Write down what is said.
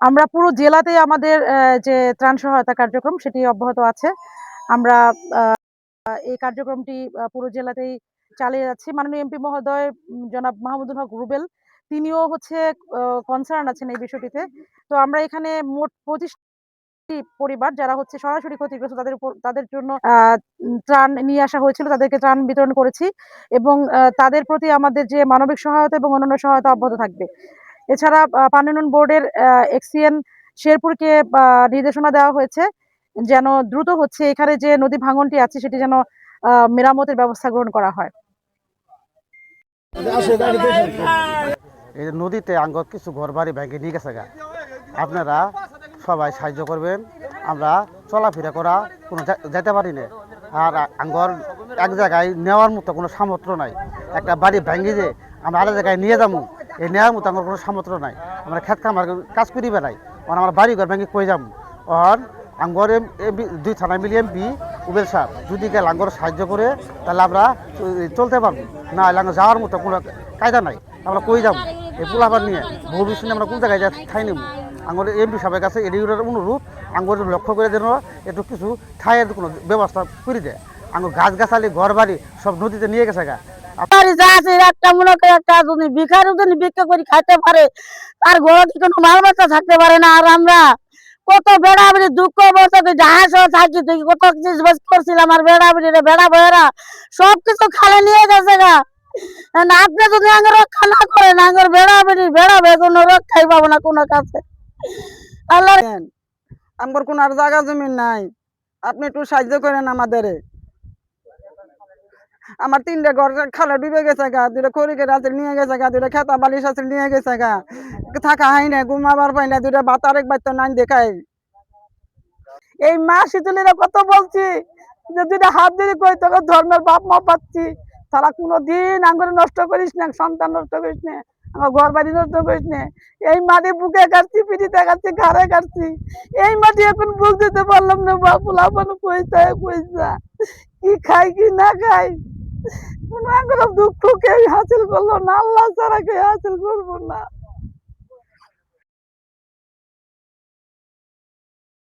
আমরা পুরো জেলাতে আমাদের যে ত্রাণ সহায়তা কার্যক্রম সেটি অব্যাহত আছে। আমরা এই কার্যক্রমটি পুরো জেলাতেই চালিয়ে যাচ্ছি। মাননীয় এমপি মহোদয় জনাব মাহমুদুল হক রুবেল তিনিও হচ্ছে কনসার্ন আছেন এই বিষয়টিতে। তো আমরা এখানে মোট 25টি পরিবার যারা হচ্ছে সরাসরি ক্ষতিগ্রস্ত তাদের জন্য ত্রাণ নিয়ে আসা হয়েছিল, তাদেরকে ত্রাণ বিতরণ করেছি এবং তাদের প্রতি আমাদের যে মানবিক সহায়তা এবং অন্যান্য সহায়তা অব্যাহত থাকবে। এছাড়া পানি উন্নয়ন বোর্ডের এক্সিএন শেরপুরকে নির্দেশনা দেওয়া হয়েছে যেন দ্রুত হচ্ছে এখানে যে নদী ভাঙনটি আছে সেটি যেন মেরামতের ব্যবস্থা গ্রহণ করা হয়। এই নদীতে আঙ্গত কিছু ঘর বাড়ি ভেঙে নিয়ে গেছে গা, আপনারা সবাই সাহায্য করবেন। আমরা চলাফেরা করা কোনো যেতে পারি না, আর আঙ্গর এক জায়গায় নেওয়ার মতো কোনো সামর্থ্য নাই। একটা বাড়ি ভেঙে যে আমরা আরেক জায়গায় নিয়ে যাবো, এই নেওয়ার মতো আমার কোনো সামর্থ্য নাই। আমরা খেত খামার কাজ করি বেড়াই, আর আমার বাড়ি ঘর ভেঙে কই যাবো। আর আঙ্গর দুই থানা মিলিয়ে এমপি উবের সাহেব যদি গেলে আঙ্গর সাহায্য করে তাহলে আমরা চলতে পারবো, না হলে যাওয়ার মতো কোনো কায়দা নাই। আমরা কই যাবো এই পোলাপার নিয়ে, ভবিষ্যতে আমরা কোন জায়গায় ঠাই নেব? আঙ্গর এমপি সাহেবের কাছে এডিওর অনুরোধ, আঙ্গর লক্ষ্য করে যেন একটু কিছু ঠাইয়ের কোনো ব্যবস্থা করে দেয়। আঙ্গুর গাছ গাছালি ঘর বাড়ি সব নদীতে নিয়ে গেছে গা। একটা মনে করে একটা যদি ভিখারি যদি বিক্রি করে খাইতে পারে, তার ঘরে কোনো মাল বাচ্চা থাকতে পারে না। আর আমরা কত বেড়াবেড়ি দুঃখ বছর জাহাজ থাকি তুই কত কিছু করছিলাম, আর বেড়াবেড়ি বেড়া বয়েরা সবকিছু খালে নিয়ে গেছে গা। আপনি যদি আঙ্গর রক্ষা না করেন, আঙ্গর বেড়াবে কোনো রক্ষাই পাবো না কোনো কাছে। আল্লাহ আমার কোন আর জায়গা জমি নাই, আপনি একটু সাহায্য করেন আমাদের। আমার 3টে ঘর খালে ডুবে গেছে গা, 2টা খড়িকের আছে নিয়ে গেছে গা, 2টা খেতা বালিশ আছে নিয়ে গেছে গা, থাকা হয় না, ঘুমাবার পাই না, 2টা ভাত আরেক বাচ্চা নাই দেখাই। এই মা শীতলীরা কত বলছি যে 2টা হাত দিয়ে কই তোকে ধর্মের বাপ মা পাচ্ছি, তারা কোনোদিন আঙ্গুরে নষ্ট করিস না, সন্তান নষ্ট করিস না, আমার ঘর বাড়ি নষ্ট করিস না। এই মাটি বুকে কাটছি, পিঠিতে কাটছি, ঘাড়ে কাটছি, এই মাটি এখন বুঝতে পারলাম না বাপুলা পয়সা কি খাই কি না খাই। কোনো দুঃখ কেউ হাসিল করলো না, আল্লাহ ছাড়া কেউ হাসিল করবো না।